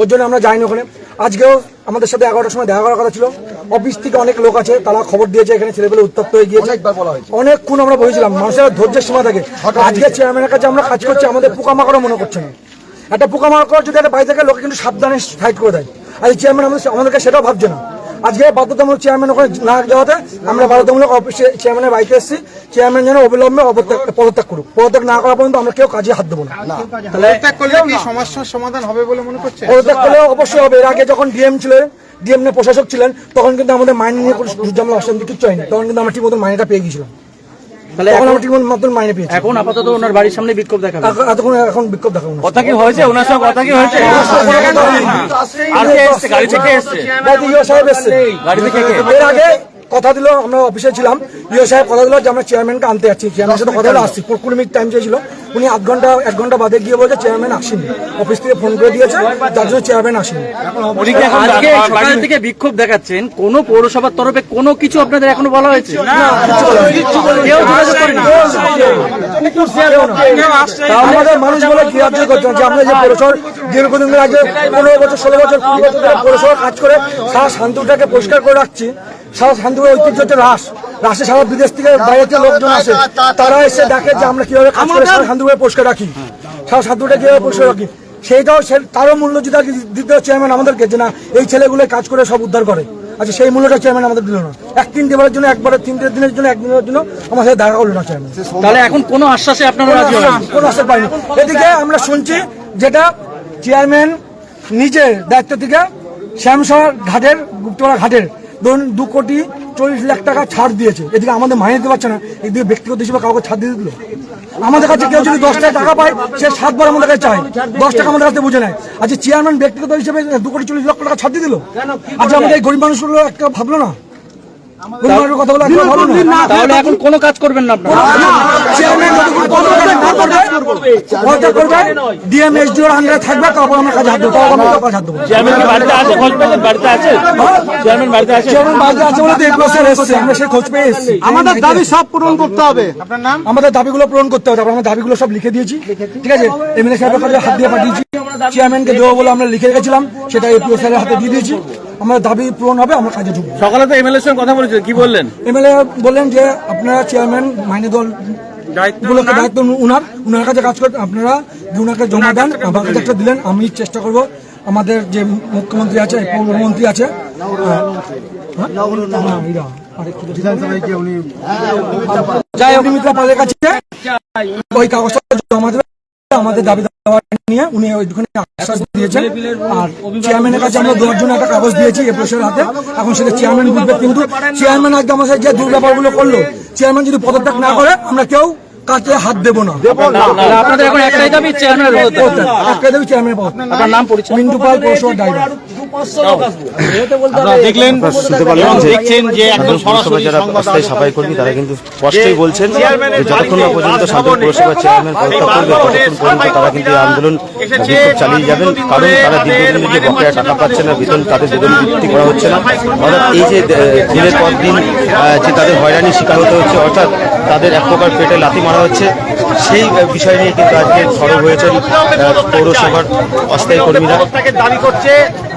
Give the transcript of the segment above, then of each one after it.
ওর জন্য আমরা যাইনি ওখানে। আজকেও আমাদের সাথে 11টার সময় দেখা করার কথা ছিল। অফিস থেকে অনেক লোক আছে, তারা খবর দিয়েছে এখানে ছেলেপেলে উত্তপ্ত হয়ে গিয়েছে। অনেকক্ষণ আমরা বসেছিলাম, মানুষের ধৈর্যের সীমা থাকে। আজকে চেয়ারম্যানের কাছে আমরা কাজ করছি, আমাদের পোকামাকড়ও মনে করছে না। একটা পোকামাকড় যদি একটা বাড়ি থেকে লোকে কিন্তু সাবধানে সাইড করে দেয়, আর চেয়ারম্যান আমাদেরকে সেটাও ভাবছে না। আজকে বাধ্যতামূলক চেয়ারম্যান ওখানে না যাওয়াতে আমরা বাধ্যতামূলক অফিসে চেয়ারম্যানের বাড়িতে এসেছি। চেয়ারম্যান যেন অবিলম্বে পদত্যাগ করুক। পদত্যাগ না করা পর্যন্ত আমরা কেউ কাজে হাত দেবো না। পদত্যাগ করলে কি সমস্যার সমাধান হবে বলে মনে করছে? পদত্যাগ করলে অবশ্যই হবে। এর আগে যখন ডিএম ছিলেন, ডিএম প্রশাসক ছিলেন, তখন কিন্তু আমাদের মাইনে নিয়ে কোনো ঝামেলা অশান্তি কিচ্ছু হয়নি। তখন কিন্তু আমরা ঠিক মতন মাইনেটা পেয়ে গেছিলাম। তাহলে তখন আমরা ঠিক মতন মাইনে পেয়েছি। এখন আপাতত ওনার বাড়ির সামনে বিক্ষোভ দেখাবে। এখন বিক্ষোভ দেখাবো না। কথা কি হয়েছে ওনার সঙ্গে? কথা কি হয়েছে? আর কে এসছে? গাড়ি থেকে এসছে? ইও সাহেব এসছে। গাড়ি থেকে কে? এর আগে কথা দিল, আমরা অফিসে ছিলাম, ইও সাহেব কথা দিল যে আমরা চেয়ারম্যানকে আনতে যাচ্ছি। চেয়ারম্যানের সাথে কথা হলো আসছি, 20 মিনিট টাইম চেয়েছিল। উনি 1 ঘন্টা বাদে গিয়ে বলছে চেয়ারম্যান আসেনি। অফিস থেকে ফোন করে দিয়েছে, যার জন্য চেয়ারম্যান আসেনি। আজকে সকাল থেকে বিক্ষোভ দেখাচ্ছেন, কোন পৌরসভার তরফে কোনো কিছু আপনাদের এখনো বলা হয়েছে? কেউ যোগাযোগ করেনি? আমাদের মানুষগুলো গ্রাহ্য করছেন যে আমরা যে পৌরসভার দীর্ঘদিন আগে 15 বছর 16 বছর 20 বছর ধরে পৌরসভা কাজ করে সারা শান্তিটাকে পরিষ্কার করে রাখছি। সারা শান্তিপুরের ঐতিহ্য হচ্ছে রাসে সারা বিদেশ থেকে বাইরে থেকে লোকজন আসে, তারা এসে দেখে যে আমরা কিভাবে কাজ করে সারা শান্তিপুরে পরিষ্কার রাখি, সারা শান্তিপুরটা কিভাবে পরিষ্কার রাখি। সেইটাও তারও মূল্য যদি দিতে চেয়ারম্যান আমাদেরকে, যে না এই ছেলেগুলো কাজ করে সব উদ্ধার করে। আচ্ছা, সেই মূল্যটা চেয়ারম্যান আমাদের দিল না। 1-3 দিনের জন্য, একবারে 3 দিনের জন্য, 1 দিনের জন্য আমার সাথে দেখা করলো না চেয়ারম্যান। তাহলে এখন কোনো আশ্বাসে আপনারা রাজি হন? কোনো আশ্বাস পাইনি। এদিকে আমরা শুনছি যেটা চেয়ারম্যান নিজের দায়িত্ব থেকে শ্যামসর ঘাটের, গুপ্তপাড়া ঘাটের ধরুন 2,40,00,000 টাকা ছাড় দিয়েছে। এদিকে আমাদের মাইনে দিতে পারছে না, এদিকে ব্যক্তিগত হিসেবে কাউকে ছাড় দিয়ে দিল। আমাদের কাছে কেউ যদি 10 টাকা পায়, সে 7 বার আমাদের কাছে চায়, 10 টাকা আমাদের কাছে বুঝে নেয়। আচ্ছা, চেয়ারম্যান ব্যক্তিগত হিসেবে 2,40,00,000 টাকা ছাড় দিয়ে দিল। আচ্ছা, আমাদের এই গরিব মানুষগুলো একটা ভাবলো না? কথা বলে তাহলে এখন কোনো কাজ করবেন না আপনারা? চেয়ারম্যান ডিএম এসডিওর আন্ডারে থাকবে, তারপর আমরা কাজ হাত দেবো। চেয়ারম্যান কি বাড়িতে আছে? খোঁজ পেয়েছেন? বাড়িতে আছে? চেয়ারম্যান বাড়িতে আছে? চেয়ারম্যান বাড়িতে আছে বলে তো এই প্রশ্ন এসেছে, আমরা সেই খোঁজ পেয়ে এসেছি। আমাদের দাবি সব পূরণ করতে হবে। আপনার নাম? আমাদের দাবিগুলো পূরণ করতে হবে। তারপর আমরা দাবিগুলো সব লিখে দিয়েছি, ঠিক আছে? এমএলএ সাহেবের কাছে হাত দিয়ে পাঠিয়েছি। চেয়ারম্যানকে দেবো বলে আমরা লিখে রেখেছিলাম, সেটা এপিও স্যারের হাতে দিয়ে দিয়েছি। আমাদের দাবি পূরণ হবে, আমরা কাজে ঢুকবো। সকালে তো এমএলএর সঙ্গে কথা বলেছেন, কি বললেন? এমএলএ বললেন যে আপনারা চেয়ারম্যান মাইনে দল দায়িত্ব উনার কাছে কাজ করতে, আপনারা উনাকে জমা দেন। আমার কাছে একটা দিলেন, আমি চেষ্টা করব আমাদের যে মুখ্যমন্ত্রী আছে, পৌরমন্ত্রী আছে, যাই হোক, মিত্রা পালের কাছে ওই কাগজটা জমা দেবে। আমাদের দাবি দাওয়া নিয়ে উনি ওইখানে আশ্বাস দিয়েছেন। আর চেয়ারম্যানের কাছে আমরা 2 জন্য একটা কাগজ দিয়েছি এপ্রিলের হাতে। এখন সেটা চেয়ারম্যান বুঝবে, কিন্তু চেয়ারম্যান আজকে আমাদের যে দুর্ব্যবহারগুলো করলো, চেয়ারম্যান যদি পদত্যাগ না করে আমরা কেউ কাছে হাত দেবো না। আপনাদের এখন একটাই দাবি, চেয়ারম্যানের পদত্যাগ। একটাই দাবি, চেয়ারম্যানের পদত্যাগ। আপনার নাম পরিচয়? মিন্টু পাল, পৌরসভার ড্রাইভার। দেখলেন, শুনতে পারলেন যে একদম সরাসরি যারা অস্থায়ী সাফাই কর্মী, তারা কিন্তু স্পষ্টই বলছেন যে যতক্ষণ না পর্যন্ত শান্তিপুর পৌরসভার চেয়ারম্যান পদত্যাগ করবে, ততক্ষণ পর্যন্ত তারা কিন্তু এই আন্দোলন বিক্ষোভ চালিয়ে যাবেন। কারণ তারা দীর্ঘদিনের যে বকেয়া টাকা পাচ্ছে না, বেতন তাদের বেতন বৃদ্ধি করা হচ্ছে না, অর্থাৎ এই যে দিনের পর দিন যে তাদের হয়রানির শিকার হতে হচ্ছে, অর্থাৎ তাদের এক প্রকার পেটে লাথি মারা হচ্ছে, সেই বিষয় নিয়ে কিন্তু আজকে সরব হয়েছেন পৌরসভার অস্থায়ী কর্মীরা। দাবি করছে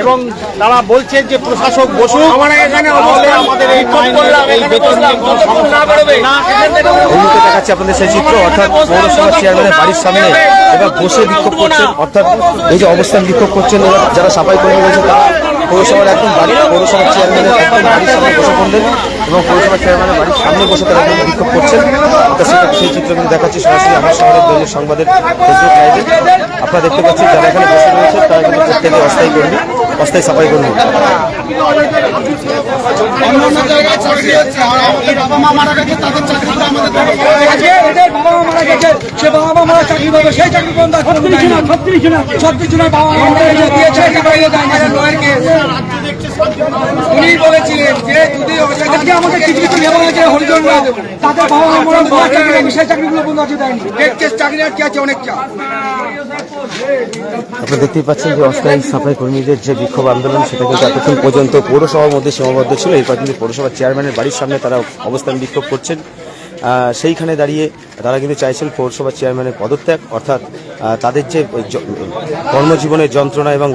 এবং তারা বলছে যে প্রশাসক বসুক, আমাদের এই মুহূর্তে দেখাচ্ছি আপনাদের সেই চিত্র, অর্থাৎ পৌরসভার চেয়ারম্যানের বাড়ির সামনে এবার বসে বিক্ষোভ করছেন, অর্থাৎ এই যে অবস্থান বিক্ষোভ করছেন যারা সাফাই কর্মী রয়েছে, তারা পৌরসভার একদম পৌরসভার চেয়ারম্যানের একদম বাড়ির সামনে বসে পড়লেন এবং পৌরসভার চেয়ারম্যানের বাড়ির সামনে বসে তারা বিক্ষোভ করছেন। সেই চিত্র কিন্তু দেখাচ্ছি সরাসরি আমার শহরের দৈনিক সংবাদের ফেসবুক লাইভে। আপনারা দেখতে পাচ্ছেন যারা এখানে বসে রয়েছে তারা কিন্তু প্রত্যেকে অস্থায়ী কর্মী, অস্থায়ী সাফাই কর্মী। উনি বলেছিলেন যে যদি আমাদের কিছু কিছু লেবার আছে হরিজন তাদের বাবা মা সেই চাকরিগুলো বন্ধ আছে, দেয়নি। চাকরি আর কি আছে, অনেক চাপ। আপনারা দেখতেই পাচ্ছেন যে অস্থায়ী সাফাই কর্মীদের যে বিক্ষোভ আন্দোলন, সেটা কিন্তু এতক্ষণ পর্যন্ত পৌরসভার মধ্যে সীমাবদ্ধ ছিল। এরপর কিন্তু পৌরসভার চেয়ারম্যানের বাড়ির সামনে তারা অবস্থান বিক্ষোভ করছেন। সেইখানে দাঁড়িয়ে তারা কিন্তু চাইছেন পৌরসভার চেয়ারম্যানের পদত্যাগ, অর্থাৎ তাদের যে কর্মজীবনের যন্ত্রণা এবং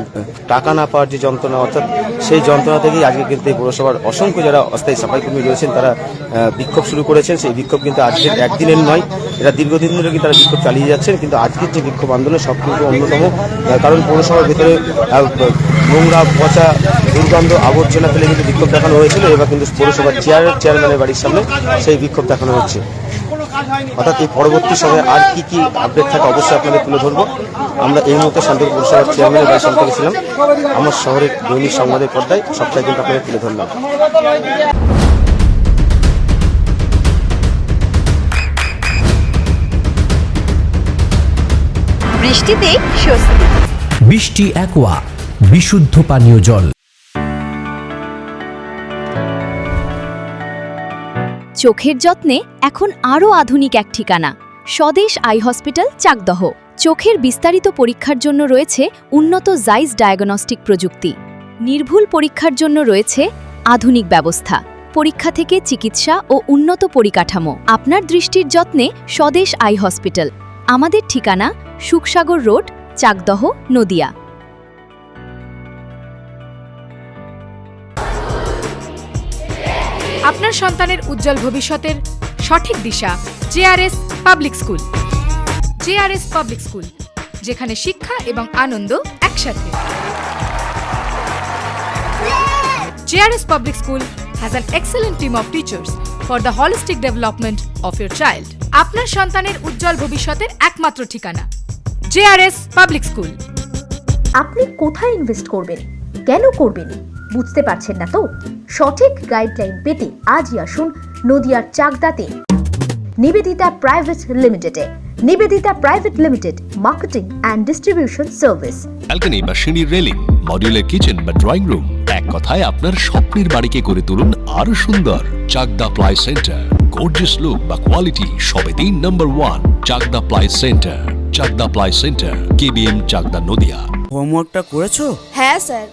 টাকা না পাওয়ার যে যন্ত্রণা, অর্থাৎ সেই যন্ত্রণা থেকেই আজকে কিন্তু এই পৌরসভার অসংখ্য যারা অস্থায়ী সাফাই কর্মী রয়েছেন তারা বিক্ষোভ শুরু করেছেন। সেই বিক্ষোভ কিন্তু আজকের একদিনের নয়, এটা দীর্ঘদিন ধরে কিন্তু তারা বিক্ষোভ চালিয়ে যাচ্ছেন। কিন্তু আজকের যে বিক্ষোভ আন্দোলন সব কিন্তু অন্যতম, কারণ পৌরসভার ভেতরে নোংরা, পচা, দুর্গন্ধ, আবর্জনা ফেলে কিন্তু বিক্ষোভ দেখানো হয়েছিল। এবার কিন্তু পৌরসভার চেয়ারম্যানের বাড়ির সামনে সেই বিক্ষোভ দেখানো হচ্ছে। অর্থাৎ এই পরবর্তী সময়ে আর কি কি আপডেট থাকে অবশ্যই আপনাদের তুলে ধরবো। আমরা এই মুহূর্তে শান্তিপুর পৌরসভার চেয়ারম্যানের বাড়ির সামনে থেকে ছিলাম। আমার শহরের দৈনিক সংবাদের পর্দায় সবটাই কিন্তু আপনাদের তুলে ধরলাম। বৃষ্টিতে স্বস্তি। বৃষ্টি অ্যাকোয়া, বিশুদ্ধ পানীয় জল। চোখের যত্নে এখন আরও আধুনিক এক ঠিকানা, স্বদেশ আই হসপিটাল, চাকদহ। চোখের বিস্তারিত পরীক্ষার জন্য রয়েছে উন্নত জাইস ডায়াগনস্টিক প্রযুক্তি। নির্ভুল পরীক্ষার জন্য রয়েছে আধুনিক ব্যবস্থা, পরীক্ষা থেকে চিকিৎসা ও উন্নত পরিকাঠামো। আপনার দৃষ্টির যত্নে স্বদেশ আই হসপিটাল। আমাদের ঠিকানা সুখসাগর রোড, চাকদহ, নদিয়া। আপনার সন্তানের উজ্জ্বল ভবিষ্যতের সঠিক দিশা JRS public school. JRS public school, যেখানে শিক্ষা এবং আনন্দ একসাথে। JRS public school has an excellent team of teachers for the holistic development of your child. আপনার সন্তানের উজ্জ্বল ভবিষ্যতের একমাত্র ঠিকানা জেআরএস পাবলিক স্কুল। আপনি কোথায় ইনভেস্ট করবেন, কেন করবেন, বুঝতে পারছেন না তো? সঠিক গাইডলাইন পেতে আজই আসুন নদিয়ার চাকদাতে নিবেদিতা প্রাইভেট লিমিটেডে। Nivedita private limited, marketing and distribution service. Balcony বা সিঁড়ির রেলিং, মডিউলার কিচেন বা ড্রয়িং রুম, এক কথায় আপনার স্বপ্নের বাড়িকে করে তুলুন আরো সুন্দর। Chakda ply centre, gorgeous look বা কোয়ালিটি সবেতেই number 1। Chakda ply centre, Chakda ply centre, KBM, Chakda, Nadia. হোমওয়ার্কটা করেছো? হ্যাঁ স্যার।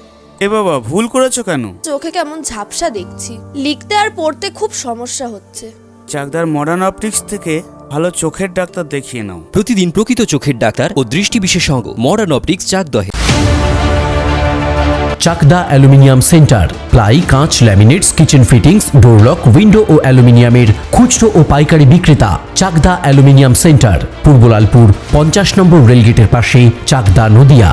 এ বাবা, ভুল করেছো কেন? চোখে কেমন ঝাপসা দেখছি, লিখতে আর পড়তে খুব সমস্যা হচ্ছে। চাকদার মডার্ন অপটিক্স থেকে ভালো চোখের ডাক্তার দেখিয়ে নাও। প্রতিদিন প্রকৃত চোখের ডাক্তার ও দৃষ্টি বিশেষজ্ঞ মডার্ন অপটিক্স, চাকদহে। চাকদা অ্যালুমিনিয়াম সেন্টার, প্লাই, কাঁচ, laminates, kitchen fittings, door lock, window ও অ্যালুমিনিয়ামের খুচরো ও পাইকারি বিক্রেতা। চাকদা অ্যালুমিনিয়াম সেন্টার, পূর্বলালপুর 50 নম্বর রেলগেটের পাশে, চাকদা, নদিয়া।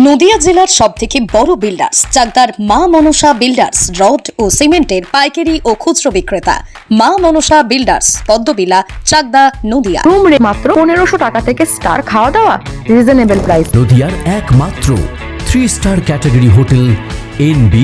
নদিয়া জেলার সবথেকে বড় বিল্ডার্স চাকদার মা মনসা বিল্ডার্স, রড ও সিমেন্টের পাইকারি ও খুচরো বিক্রেতা। মা মনসা বিল্ডার্স, পদ্মবিলা, চাকদা, নদিয়া। রুম রে মাত্র 1500 টাকা থেকে স্টার, খাওয়া দাওয়া রিজনেবল প্রাইস। নদিয়ার একমাত্র 3 স্টার ক্যাটাগরি হোটেল NB